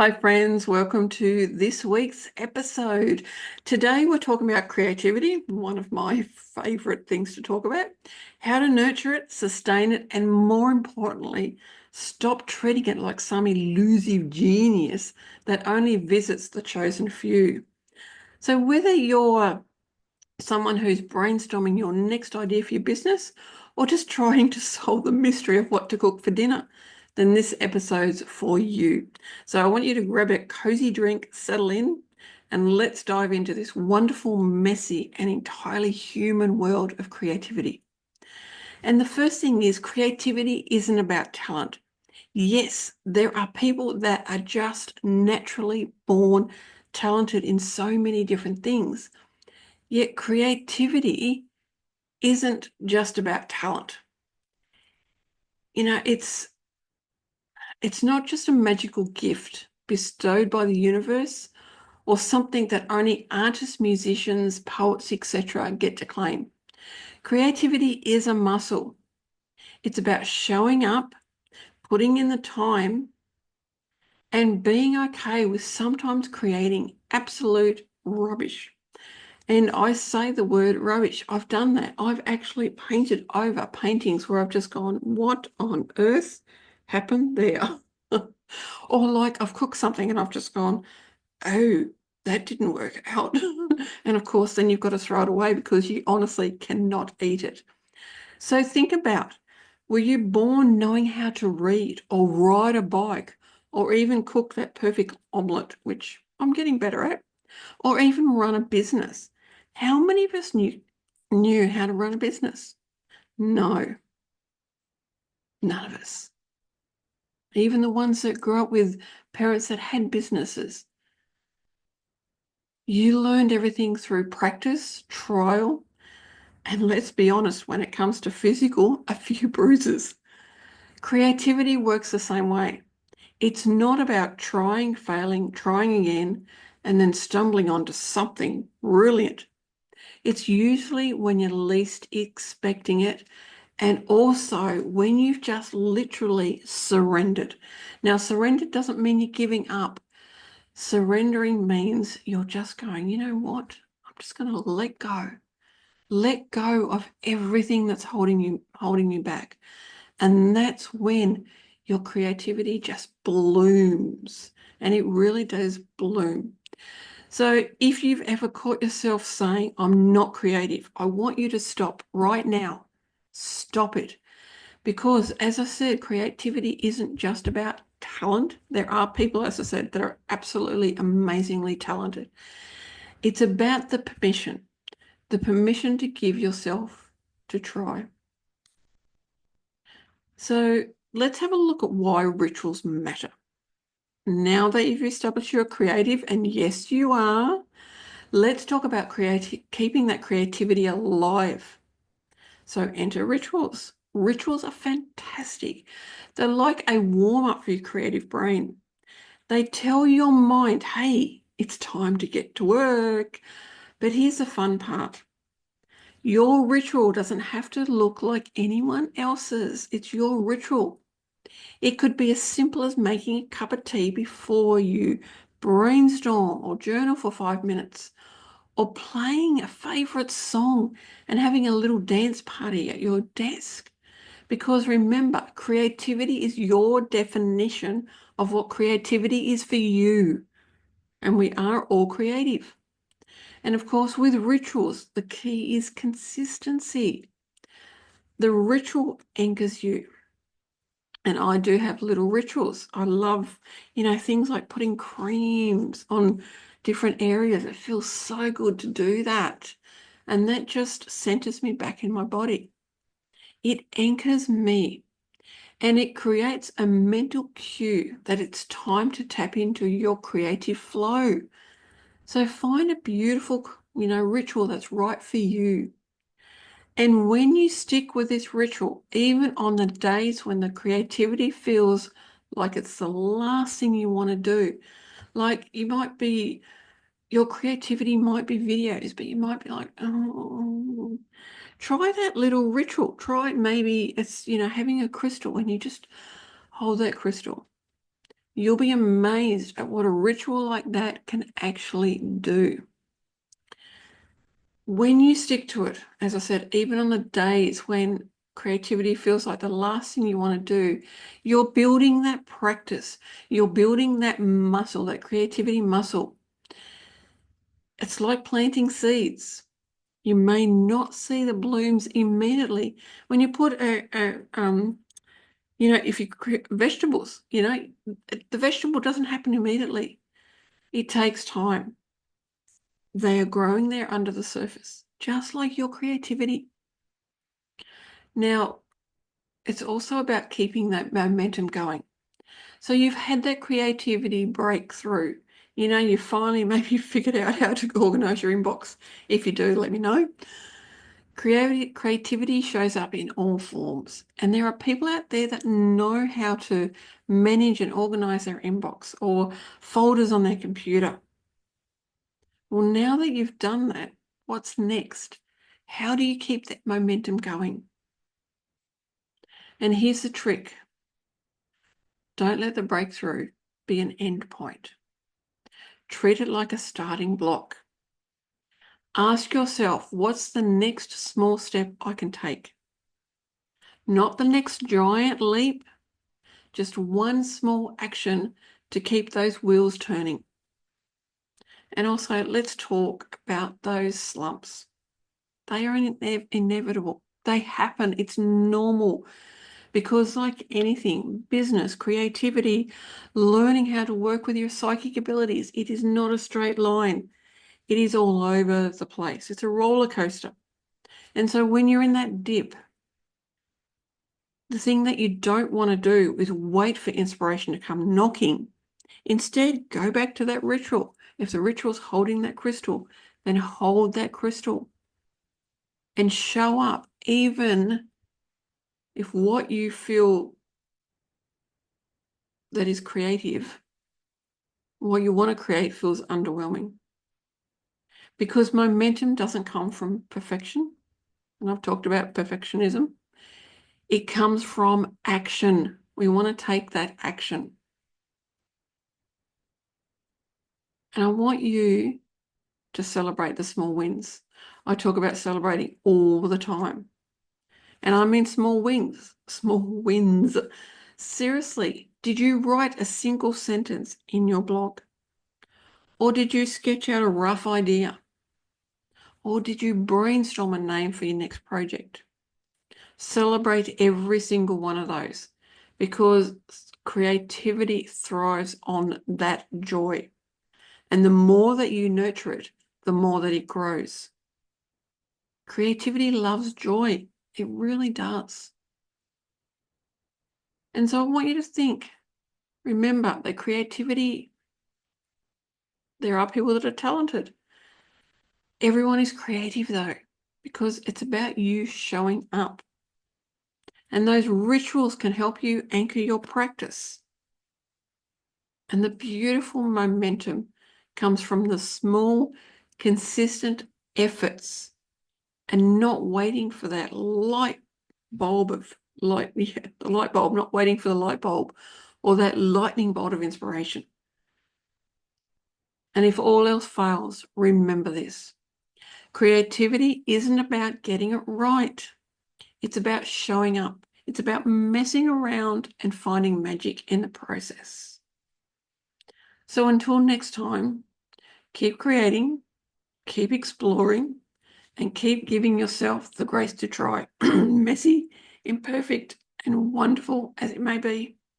Hi, friends. Welcome to this week's episode. Today, we're talking about creativity, one of my favorite things to talk about, how to nurture it, sustain it, and more importantly, stop treating it like some elusive genius that only visits the chosen few. So, whether you're someone who's brainstorming your next idea for your business or just trying to solve the mystery of what to cook for dinner, then this episode's for you. So I want you to grab a cozy drink, settle in, and let's dive into this wonderful, messy, and entirely human world of creativity. And the first thing is creativity isn't about talent. Yes, there are people that are just naturally born talented in so many different things. Yet creativity isn't just about talent. It's not just a magical gift bestowed by the universe or something that only artists, musicians, poets, etc. get to claim. Creativity is a muscle. It's about showing up, putting in the time, and being okay with sometimes creating absolute rubbish. And I say the word rubbish. I've done that. I've actually painted over paintings where I've just gone, what on earth happened there? Or like I've cooked something and I've just gone, oh, that didn't work out. And of course, then you've got to throw it away because you honestly cannot eat it. So think about, were you born knowing how to read or ride a bike or even cook that perfect omelette, which I'm getting better at? Or even run a business. How many of us knew how to run a business? No, none of us. Even the ones that grew up with parents that had businesses. You learned everything through practice, trial, and let's be honest, when it comes to physical, a few bruises. Creativity works the same way. It's not about trying, failing, trying again, and then stumbling onto something brilliant. It's usually when you're least expecting it, and also when you've just literally surrendered. Now, surrender doesn't mean you're giving up. Surrendering means you're just going, you know what? I'm just going to let go. Let go of everything that's holding you back. And that's when your creativity just blooms. And it really does bloom. So if you've ever caught yourself saying, I'm not creative, I want you to stop right now. Stop it. Because as I said, creativity isn't just about talent. There are people, as I said, that are absolutely amazingly talented. It's about the permission to give yourself to try. So let's have a look at why rituals matter. Now that you've established you're creative, and yes, you are, let's talk about keeping that creativity alive. So enter rituals. Rituals are fantastic. They're like a warm-up for your creative brain. They tell your mind, hey, it's time to get to work. But here's the fun part. Your ritual doesn't have to look like anyone else's. It's your ritual. It could be as simple as making a cup of tea before you brainstorm or journal for 5 minutes, or playing a favorite song and having a little dance party at your desk. Because remember, creativity is your definition of what creativity is for you. And we are all creative. And of course, with rituals, the key is consistency. The ritual anchors you. And I do have little rituals. I love, things like putting creams on different areas. It feels so good to do that. And that just centers me back in my body. It anchors me, and it creates a mental cue that it's time to tap into your creative flow. So find a beautiful, ritual that's right for you. And when you stick with this ritual, even on the days when the creativity feels like it's the last thing you want to do, like your creativity might be videos, but you might be like, oh, try that little ritual. Try maybe it's, having a crystal and you just hold that crystal You'll be amazed at what a ritual like that can actually do. When you stick to it, as I said, even on the days when creativity feels like the last thing you want to do, you're building that practice. You're building that muscle, that creativity muscle. It's like planting seeds. You may not see the blooms immediately. When you put if you create vegetables, the vegetable doesn't happen immediately. It takes time. They are growing there under the surface, just like your creativity. Now, it's also about keeping that momentum going. So you've had that creativity breakthrough. You finally maybe figured out how to organize your inbox. If you do, let me know. Creativity shows up in all forms, and there are people out there that know how to manage and organize their inbox or folders on their computer. Well, now that you've done that, what's next? How do you keep that momentum going? And here's the trick. Don't let the breakthrough be an end point. Treat it like a starting block. Ask yourself, what's the next small step I can take? Not the next giant leap, just one small action to keep those wheels turning. And also, let's talk about those slumps. They are inevitable. They happen. It's normal. Because like anything, business, creativity, learning how to work with your psychic abilities, it is not a straight line. It is all over the place. It's a roller coaster. And so when you're in that dip, the thing that you don't want to do is wait for inspiration to come knocking. Instead, go back to that ritual. If the ritual's holding that crystal, then hold that crystal and show up, even if what you feel that is creative, what you want to create feels underwhelming. Because momentum doesn't come from perfection. And I've talked about perfectionism. It comes from action. We want to take that action. And I want you to celebrate the small wins. I talk about celebrating all the time. And I mean small wins, small wins. Seriously, did you write a single sentence in your blog? Or did you sketch out a rough idea? Or did you brainstorm a name for your next project? Celebrate every single one of those, because creativity thrives on that joy. And the more that you nurture it, the more that it grows. Creativity loves joy. It really does. And so I want you to think, remember that creativity, there are people that are talented. Everyone is creative though, because it's about you showing up. And those rituals can help you anchor your practice. And the beautiful momentum comes from the small, consistent efforts and not waiting for that light bulb of light, the light bulb, not waiting for the light bulb or that lightning bolt of inspiration. And if all else fails, remember this. Creativity isn't about getting it right. It's about showing up. It's about messing around and finding magic in the process. So until next time, keep creating, keep exploring, and keep giving yourself the grace to try, messy, imperfect, and wonderful as it may be.